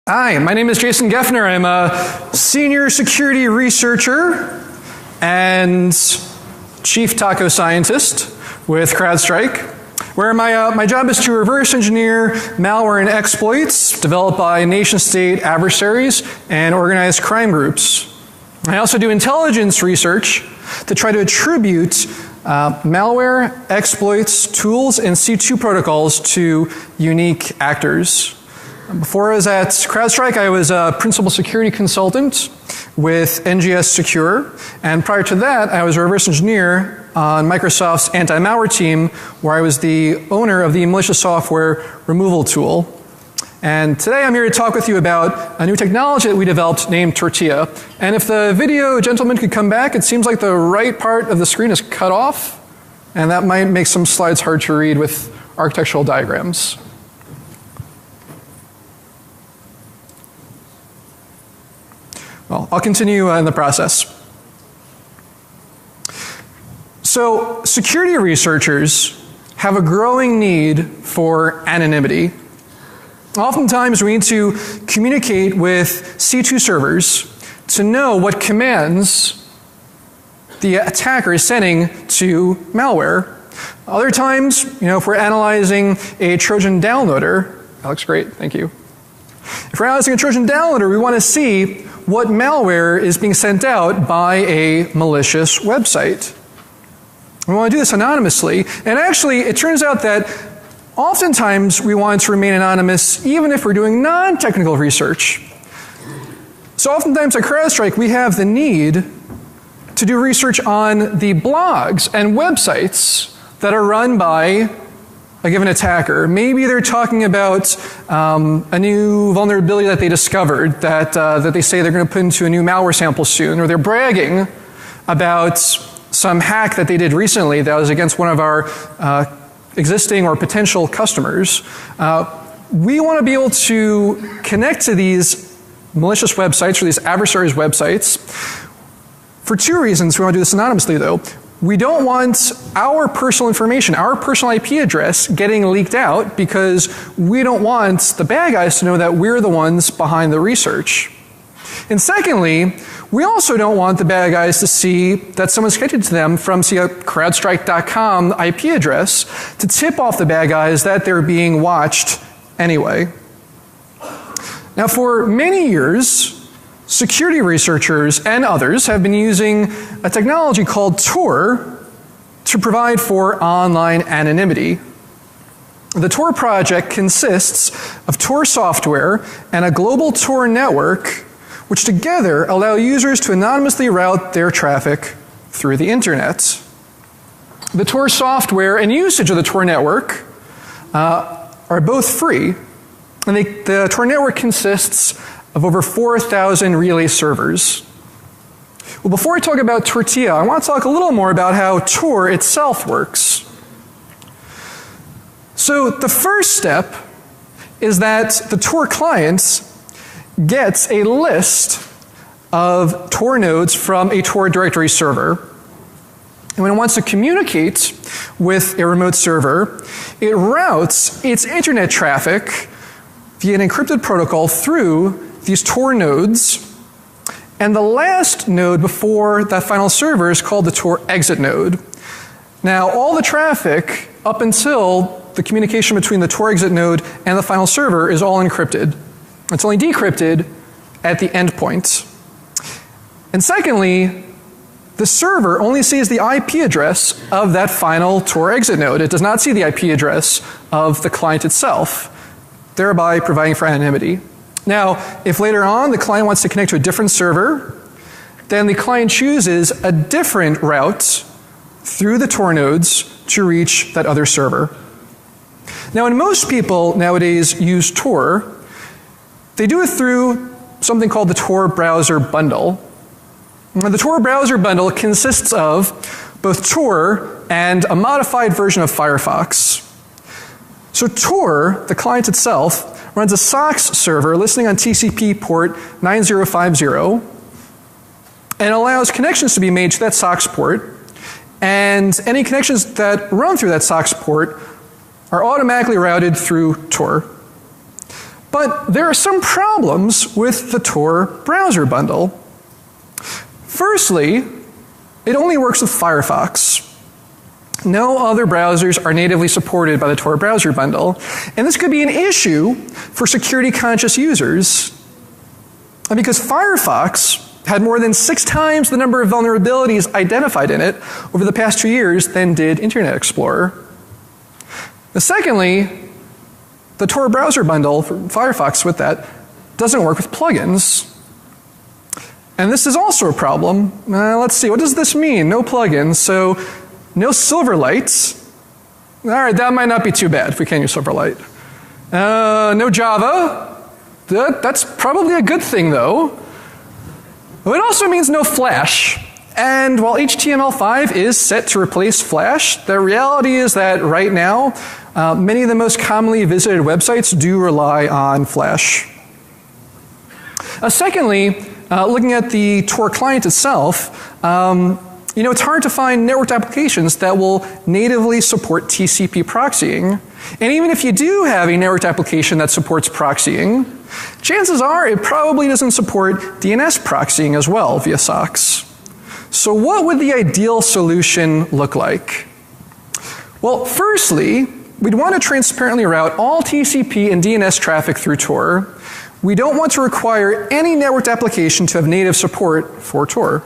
Hi, my name is Jason Geffner. I'm a senior security researcher and chief taco scientist with CrowdStrike, where my job is to reverse engineer malware and exploits developed by nation-state adversaries and organized crime groups. I also do intelligence research to try to attribute malware, exploits, tools, and C2 protocols to unique actors. Before I was at CrowdStrike, I was a principal security consultant with NGS Secure, and prior to that, I was a reverse engineer on Microsoft's anti-malware team, where I was the owner of the malicious software removal tool. And today I'm here to talk with you about a new technology that we developed named Tortilla. And if the video gentleman could come back, it seems like the right part of the screen is cut off, and that might make some slides hard to read with architectural diagrams. Well, I'll continue in the process. So, security researchers have a growing need for anonymity. Oftentimes, we need to communicate with C2 servers to know what commands the attacker is sending to malware. Other times, if we're analyzing a Trojan downloader, that looks great, thank you. If we're analyzing a Trojan downloader, we want to see what malware is being sent out by a malicious website. We want to do this anonymously, and actually it turns out that oftentimes we want to remain anonymous even if we're doing non-technical research. So oftentimes at CrowdStrike we have the need to do research on the blogs and websites that are run by a given attacker. Maybe they're talking about a new vulnerability that they discovered that they say they're going to put into a new malware sample soon, or they're bragging about some hack that they did recently that was against one of our existing or potential customers. We want to be able to connect to these malicious websites or these adversaries' websites for two reasons. We want to do this anonymously, though. We don't want our personal information, our personal IP address, getting leaked out because we don't want the bad guys to know that we're the ones behind the research. And secondly, we also don't want the bad guys to see that someone's connected to them from, say, a crowdstrike.com IP address to tip off the bad guys that they're being watched anyway. Now, for many years, security researchers and others have been using a technology called Tor to provide for online anonymity. The Tor project consists of Tor software and a global Tor network, which together allow users to anonymously route their traffic through the internet. The Tor software and usage of the Tor network are both free, and the Tor network consists of over 4,000 relay servers. Well, before I talk about Tortilla, I want to talk a little more about how Tor itself works. So the first step is that the Tor client gets a list of Tor nodes from a Tor directory server. And when it wants to communicate with a remote server, it routes its internet traffic via an encrypted protocol through these Tor nodes, and the last node before that final server is called the Tor exit node. Now, all the traffic up until the communication between the Tor exit node and the final server is all encrypted. It's only decrypted at the endpoint. And secondly, the server only sees the IP address of that final Tor exit node. It does not see the IP address of the client itself, thereby providing for anonymity. Now, if later on the client wants to connect to a different server, then the client chooses a different route through the Tor nodes to reach that other server. Now, when most people nowadays use Tor, they do it through something called the Tor browser bundle. Now, the Tor browser bundle consists of both Tor and a modified version of Firefox. So Tor, the client itself, runs a SOCKS server listening on TCP port 9050 and allows connections to be made to that SOCKS port, and any connections that run through that SOCKS port are automatically routed through Tor. But there are some problems with the Tor browser bundle. Firstly, it only works with Firefox. No other browsers are natively supported by the Tor browser bundle, and this could be an issue for security-conscious users. And because Firefox had more than 6 times the number of vulnerabilities identified in it over the past 2 years than did Internet Explorer. Now, secondly, the Tor browser bundle for Firefox with that doesn't work with plugins. And this is also a problem. Let's see, what does this mean? No plugins, so no Silverlight. All right, that might not be too bad if we can't use Silverlight. No Java. That's probably a good thing, though. It also means no Flash. And while HTML5 is set to replace Flash, the reality is that right now, many of the most commonly visited websites do rely on Flash. Secondly, looking at the Tor client itself, it's hard to find networked applications that will natively support TCP proxying. And even if you do have a networked application that supports proxying, chances are it probably doesn't support DNS proxying as well via SOCKS. So what would the ideal solution look like? Well, firstly, we'd want to transparently route all TCP and DNS traffic through Tor. We don't want to require any networked application to have native support for Tor.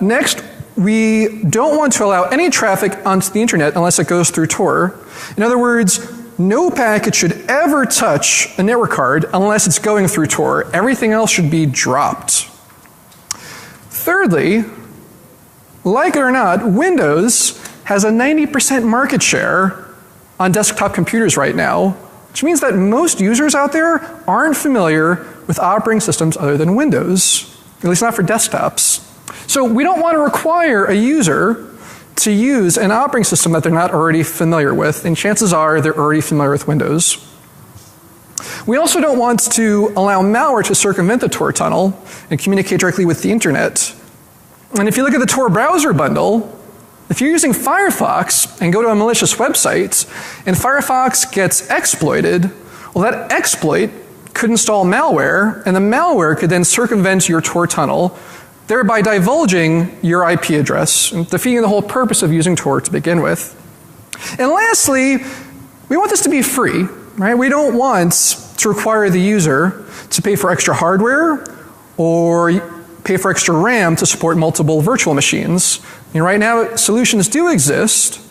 Next, we don't want to allow any traffic onto the internet unless it goes through Tor. In other words, no packet should ever touch a network card unless it's going through Tor. Everything else should be dropped. Thirdly, like it or not, Windows has a 90% market share on desktop computers right now, which means that most users out there aren't familiar with operating systems other than Windows, at least not for desktops. So we don't want to require a user to use an operating system that they're not already familiar with, and chances are they're already familiar with Windows. We also don't want to allow malware to circumvent the Tor tunnel and communicate directly with the internet. And if you look at the Tor browser bundle, if you're using Firefox and go to a malicious website and Firefox gets exploited, well, that exploit could install malware, and the malware could then circumvent your Tor tunnel, thereby divulging your IP address and defeating the whole purpose of using Tor to begin with. And lastly, we want this to be free, right? We don't want to require the user to pay for extra hardware or pay for extra RAM to support multiple virtual machines. Right now, solutions do exist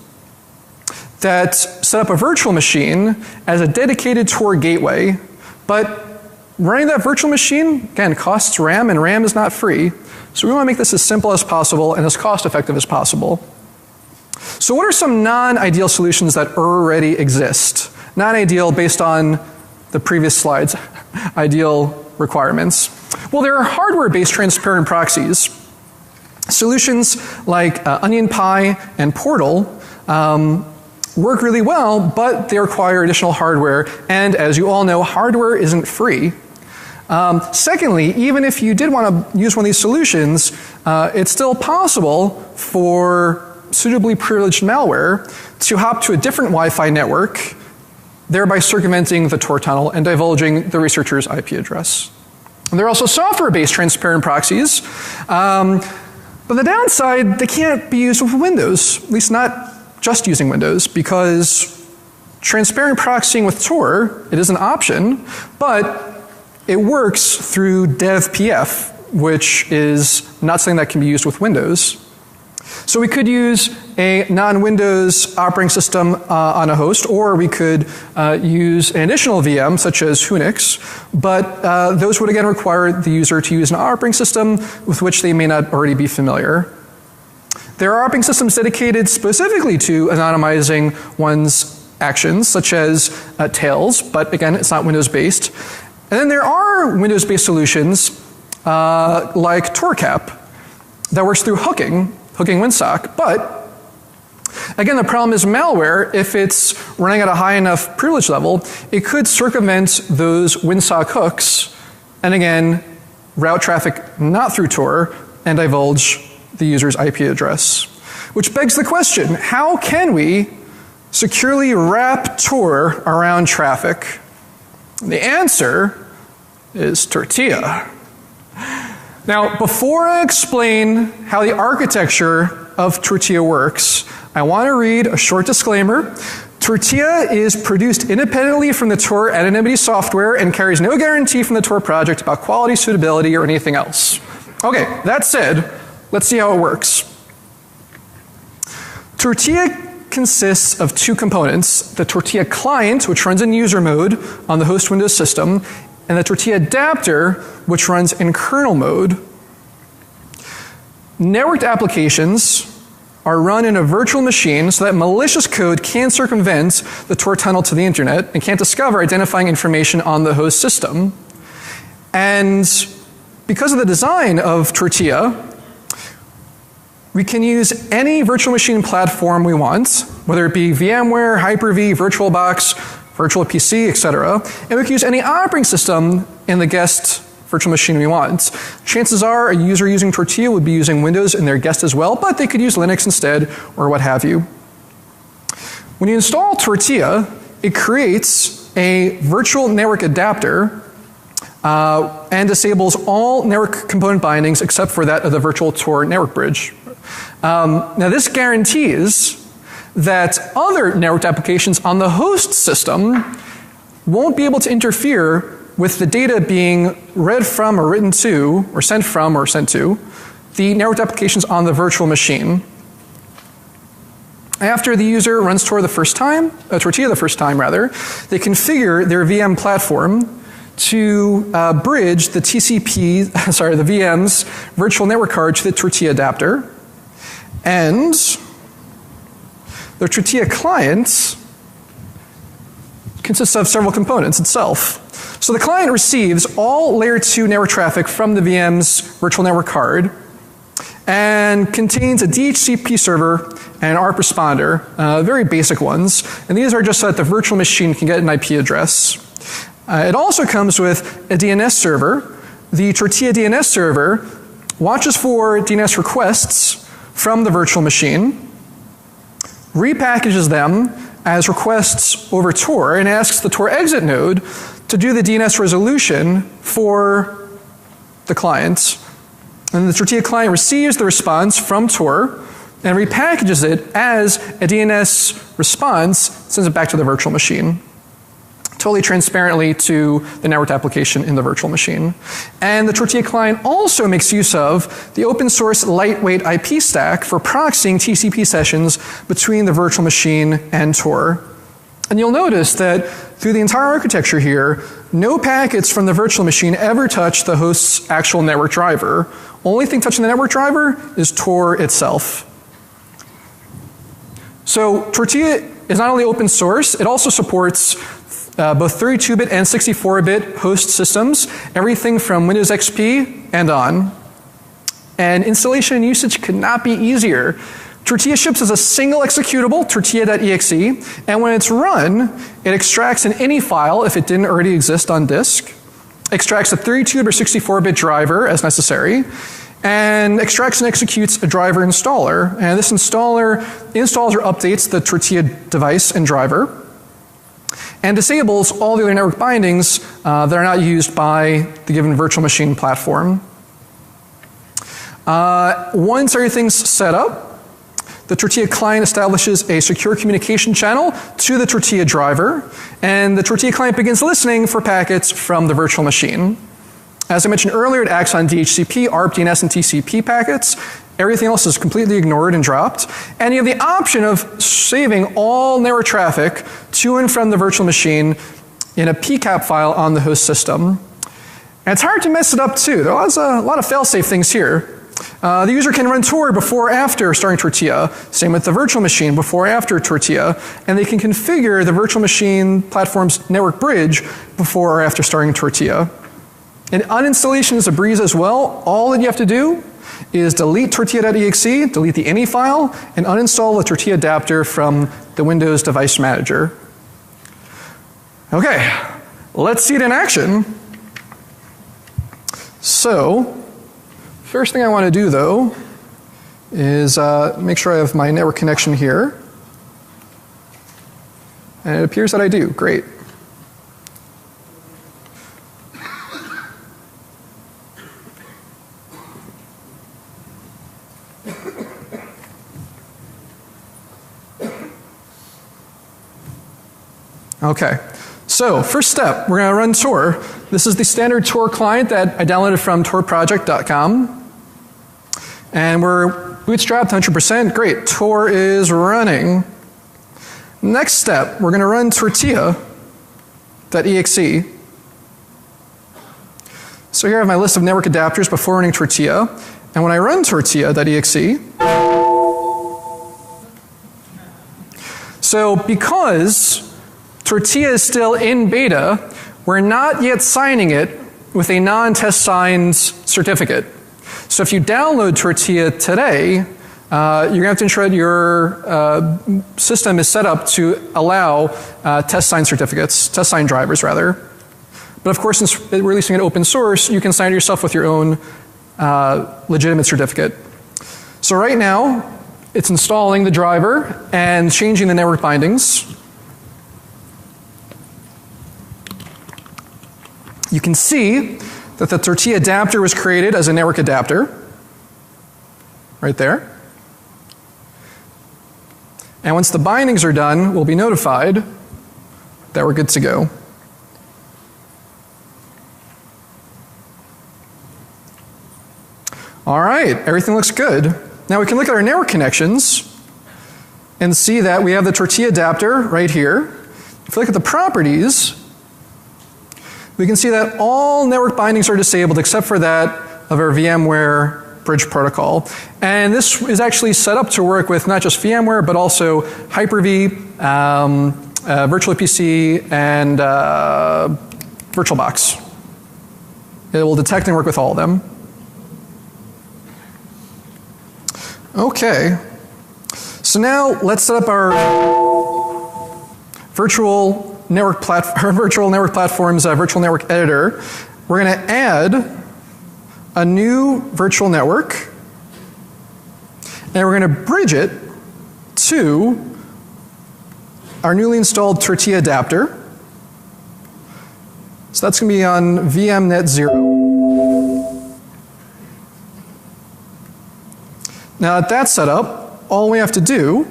that set up a virtual machine as a dedicated Tor gateway, but running that virtual machine, again, costs RAM, and RAM is not free. So we want to make this as simple as possible and as cost-effective as possible. So what are some non-ideal solutions that already exist? Non-ideal based on the previous slides, ideal requirements. Well, there are hardware-based transparent proxies. Solutions like OnionPy and Portal work really well, but they require additional hardware, and as you all know, hardware isn't free. Secondly, even if you did want to use one of these solutions, it's still possible for suitably privileged malware to hop to a different Wi-Fi network, thereby circumventing the Tor tunnel and divulging the researcher's IP address. And there are also software-based transparent proxies, but the downside, they can't be used with Windows, at least not just using Windows, because transparent proxying with Tor, it is an option, but it works through devpf, which is not something that can be used with Windows. So we could use a non-Windows operating system on a host, or we could use an additional VM, such as Unix, but those would again require the user to use an operating system with which they may not already be familiar. There are operating systems dedicated specifically to anonymizing one's actions, such as Tails, but again, it's not Windows-based. And then there are Windows-based solutions like TorCap that works through hooking WinSock, but again, the problem is malware, if it's running at a high enough privilege level, it could circumvent those WinSock hooks and again, route traffic not through Tor and divulge the user's IP address. Which begs the question, how can we securely wrap Tor around traffic? The answer is tortilla. Now, before I explain how the architecture of tortilla works, I want to read a short disclaimer. Tortilla is produced independently from the Tor anonymity software and carries no guarantee from the Tor project about quality, suitability, or anything else. Okay, that said, let's see how it works. Tortilla consists of two components, the tortilla client, which runs in user mode on the host Windows system, and the tortilla adapter, which runs in kernel mode. Networked applications are run in a virtual machine so that malicious code can circumvent the Tor tunnel to the internet and can't discover identifying information on the host system. And because of the design of tortilla, we can use any virtual machine platform we want, whether it be VMware, Hyper-V, VirtualBox, Virtual PC, etc. And we can use any operating system in the guest virtual machine we want. Chances are a user using tortilla would be using Windows in their guest as well, but they could use Linux instead or what have you. When you install tortilla, it creates a virtual network adapter and disables all network component bindings except for that of the virtual Tor network bridge. Now this guarantees that other networked applications on the host system won't be able to interfere with the data being read from or written to or sent from or sent to the networked applications on the virtual machine. After the user runs tortilla the first time, they configure their VM platform to bridge the the VM's virtual network card to the tortilla adapter. And the tortilla client consists of several components itself. So the client receives all layer 2 network traffic from the VM's virtual network card and contains a DHCP server and an ARP responder, very basic ones. And these are just so that the virtual machine can get an IP address. It also comes with a DNS server. The tortilla DNS server watches for DNS requests from the virtual machine, repackages them as requests over Tor, and asks the Tor exit node to do the DNS resolution for the client. And the tortilla client receives the response from Tor and repackages it as a DNS response, sends it back to the virtual machine, totally transparently to the networked application in the virtual machine. And the tortilla client also makes use of the open source lightweight IP stack for proxying TCP sessions between the virtual machine and Tor. And you'll notice that through the entire architecture here, no packets from the virtual machine ever touch the host's actual network driver. Only thing touching the network driver is Tor itself. So tortilla is not only open source, it also supports both 32-bit and 64-bit host systems, everything from Windows XP and on. And installation and usage could not be easier. Tortilla ships as a single executable, tortilla.exe, and when it's run, it extracts an ini file if it didn't already exist on disk, extracts a 32-bit or 64-bit driver as necessary, and extracts and executes a driver installer. And this installer installs or updates the tortilla device and driver, and disables all the other network bindings that are not used by the given virtual machine platform. Once everything's set up, the tortilla client establishes a secure communication channel to the tortilla driver, and the tortilla client begins listening for packets from the virtual machine. As I mentioned earlier, it acts on DHCP, ARP, DNS, and TCP packets. Everything else is completely ignored and dropped. And you have the option of saving all network traffic to and from the virtual machine in a PCAP file on the host system. And it's hard to mess it up too. There's a lot of fail-safe things here. The user can run Tor before or after starting tortilla. Same with the virtual machine, before or after tortilla. And they can configure the virtual machine platform's network bridge before or after starting tortilla. And uninstallation is a breeze as well. All that you have to do is delete tortilla.exe, delete the ini file, and uninstall the tortilla adapter from the Windows Device Manager. Okay, let's see it in action. So, first thing I want to do though is make sure I have my network connection here. And it appears that I do. Great. Okay. So first step, we're going to run Tor. This is the standard Tor client that I downloaded from torproject.com. And we're bootstrapped 100%. Great. Tor is running. Next step, we're going to run tortilla.exe. So here I have my list of network adapters before running Tortilla. And when I run tortilla.exe, so because Tortilla is still in beta, we're not yet signing it with a non-test signed certificate. So if you download Tortilla today, you're going to have to ensure that your system is set up to allow test signed certificates, test signed drivers rather. But of course, since we're releasing it open source, you can sign it yourself with your own legitimate certificate. So right now, it's installing the driver and changing the network bindings. You can see that the Tortilla adapter was created as a network adapter, right there. And once the bindings are done, we'll be notified that we're good to go. All right, everything looks good. Now we can look at our network connections and see that we have the Tortilla adapter right here. If we look at the properties, we can see that all network bindings are disabled except for that of our VMware bridge protocol. And this is actually set up to work with not just VMware, but also Hyper-V, Virtual PC, and VirtualBox. It will detect and work with all of them. Okay. So now let's set up our virtual network platform's virtual network editor. We're going to add a new virtual network, and we're going to bridge it to our newly installed Tortilla adapter. So that's going to be on VMnet 0. Now at that setup, all we have to do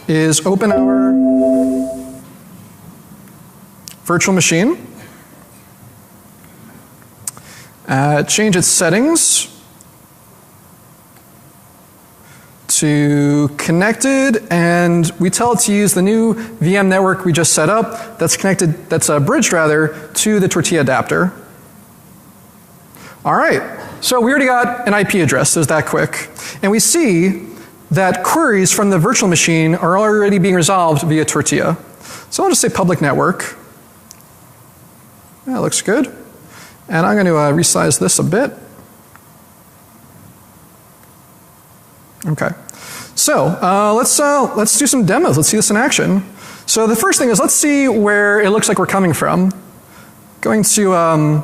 is open our virtual machine, change its settings to connected, and we tell it to use the new VM network we just set up that's connected, that's bridged rather, to the Tortilla adapter. All right, so we already got an IP address, it was that quick. And we see that queries from the virtual machine are already being resolved via Tortilla. So I'll just say public network. That looks good. And I'm going to resize this a bit. Okay. So let's do some demos. Let's see this in action. So the first thing is, let's see where it looks like we're coming from. Going to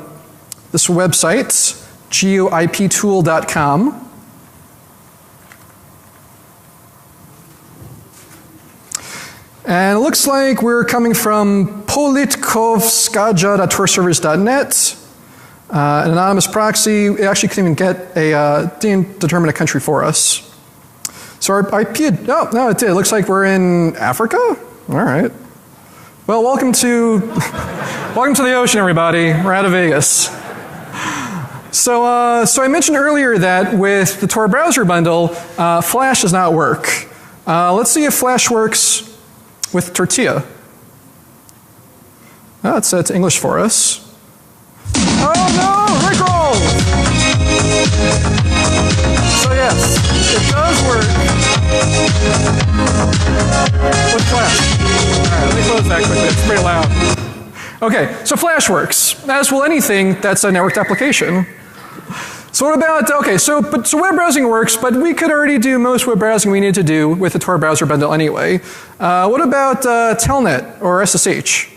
this website, geoiptool.com. And it looks like we're coming from politkovskaja.torservers.net. An anonymous proxy. It actually couldn't even get didn't determine a country for us. So our IP, oh, no, it did. It looks like we're in Africa? All right. Well, welcome to the ocean, everybody. We're out of Vegas. So I mentioned earlier that with the Tor browser bundle, Flash does not work. Let's see if Flash works with Tortilla. Oh, it's English for us. Oh no, Rickroll! So yes, it does work with Flash. All right, let me close that quickly. It's pretty loud. Okay, so Flash works, as will anything that's a networked application. So what about, okay, so web browsing works, but we could already do most web browsing we need to do with the Tor browser bundle anyway. What about Telnet or SSH?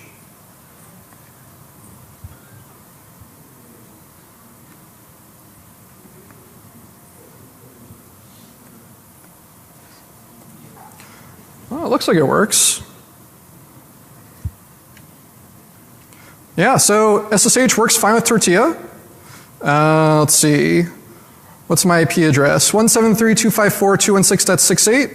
Well, it looks like it works. Yeah, so SSH works fine with Tortilla. Let's see. What's my IP address? 173.254.216.68.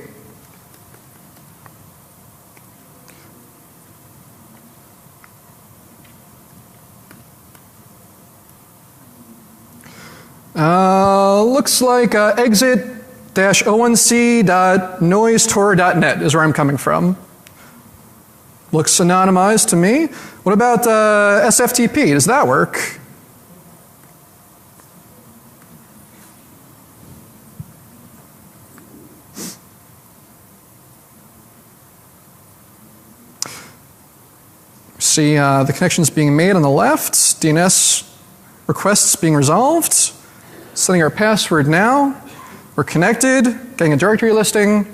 Looks like exit-o1c.noisetor.net is where I'm coming from. Looks anonymized to me. What about SFTP? Does that work? See the connections being made on the left, DNS requests being resolved, setting our password now, we're connected, getting a directory listing.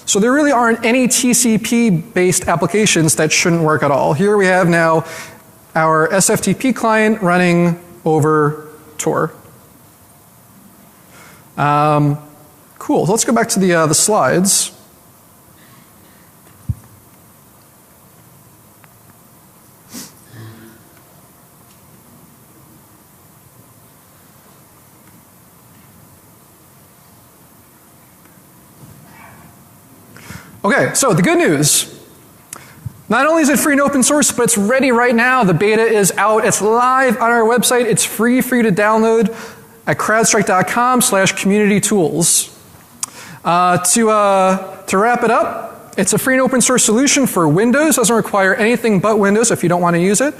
So there really aren't any TCP-based applications that shouldn't work at all. Here we have now our SFTP client running over Tor. Cool, so let's go back to the slides. Okay, so the good news. Not only is it free and open source, but it's ready right now. The beta is out. It's live on our website. It's free for you to download at crowdstrike.com/community-tools. To wrap it up, it's a free and open source solution for Windows. Doesn't require anything but Windows if you don't want to use it.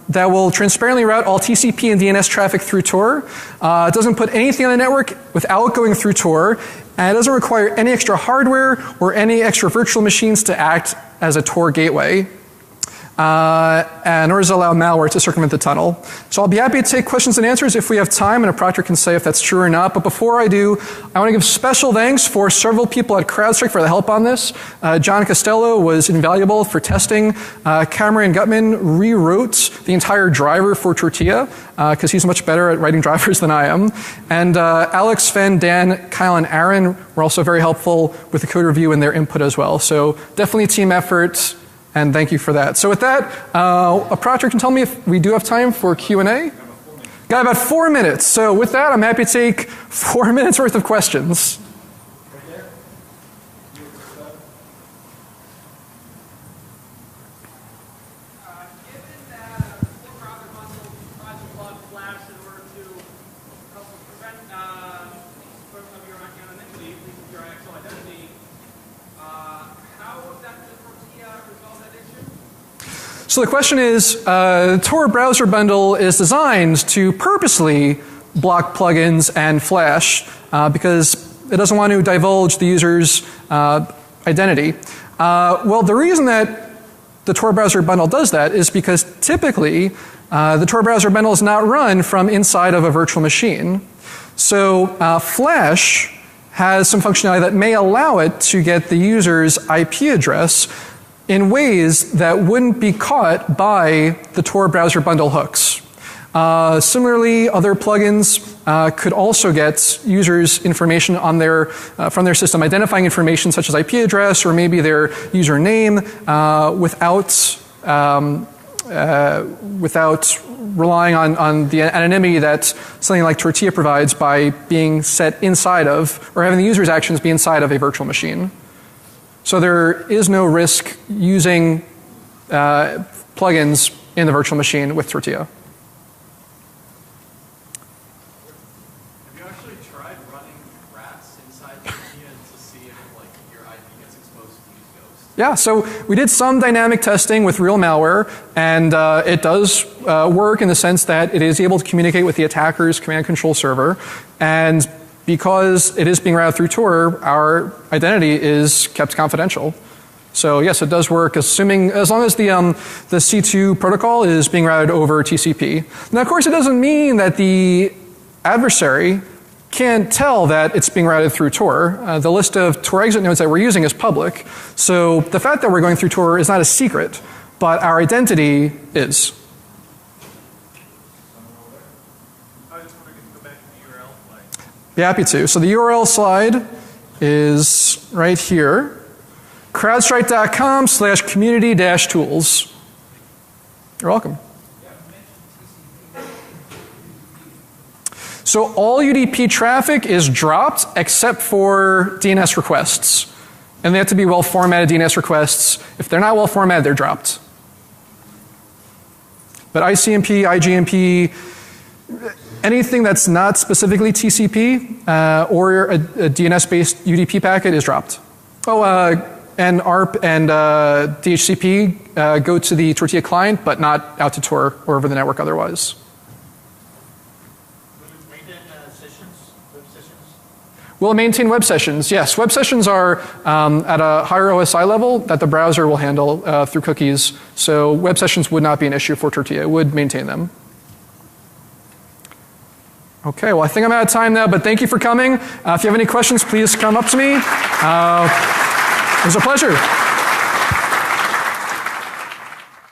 That will transparently route all TCP and DNS traffic through Tor. It doesn't put anything on the network without going through Tor. And it doesn't require any extra hardware or any extra virtual machines to act as a Tor gateway. Nor does it allow malware to circumvent the tunnel. So I'll be happy to take questions and answers if we have time, and a proctor can say if that's true or not. But before I do, I want to give special thanks for several people at CrowdStrike for the help on this. John Costello was invaluable for testing. Cameron Gutman rewrote the entire driver for Tortilla because he's much better at writing drivers than I am. And Alex, Sven, Dan, Kyle, and Aaron were also very helpful with the code review and their input as well. So definitely a team effort. And thank you for that. So with that, a proctor can tell me if we do have time for Q&A. Got about 4 minutes. So with that, I'm happy to take 4 minutes worth of questions. So the question is, Tor browser bundle is designed to purposely block plugins and Flash because it doesn't want to divulge the user's identity. Well, the reason that the Tor browser bundle does that is because typically the Tor browser bundle is not run from inside of a virtual machine. So Flash has some functionality that may allow it to get the user's IP address in ways that wouldn't be caught by the Tor browser bundle hooks. Similarly, other plugins could also get users' information on from their system, identifying information such as IP address or maybe their username without relying on the anonymity that something like Tortilla provides by being set inside of, or having the user's actions be inside of a virtual machine. So there is no risk using plugins in the virtual machine with Tortilla. Have you actually tried running rats inside Tortilla to see if your IP gets exposed to use Ghost? Yeah, so we did some dynamic testing with real malware, and it does work in the sense that it is able to communicate with the attacker's command control server, and because it is being routed through Tor, our identity is kept confidential. So yes, it does work, as long as the C2 protocol is being routed over TCP. Now, of course, it doesn't mean that the adversary can't tell that it's being routed through Tor. The list of Tor exit nodes that we're using is public. So the fact that we're going through Tor is not a secret, but our identity is. Be happy to. So the URL slide is right here. crowdstrike.com/community-tools. You're welcome. So all UDP traffic is dropped except for DNS requests. And they have to be well-formatted DNS requests. If they're not well-formatted, they're dropped. But ICMP, IGMP, Anything that's not specifically TCP or a DNS-based UDP packet is dropped. Oh, and ARP and DHCP go to the Tortilla client, but not out to Tor or over the network otherwise. Will it maintain sessions, web sessions? Will it maintain web sessions? Yes. Web sessions are at a higher OSI level that the browser will handle through cookies. So web sessions would not be an issue for Tortilla. It would maintain them. Okay, well, I think I'm out of time now, but thank you for coming. If you have any questions, please come up to me. It was a pleasure.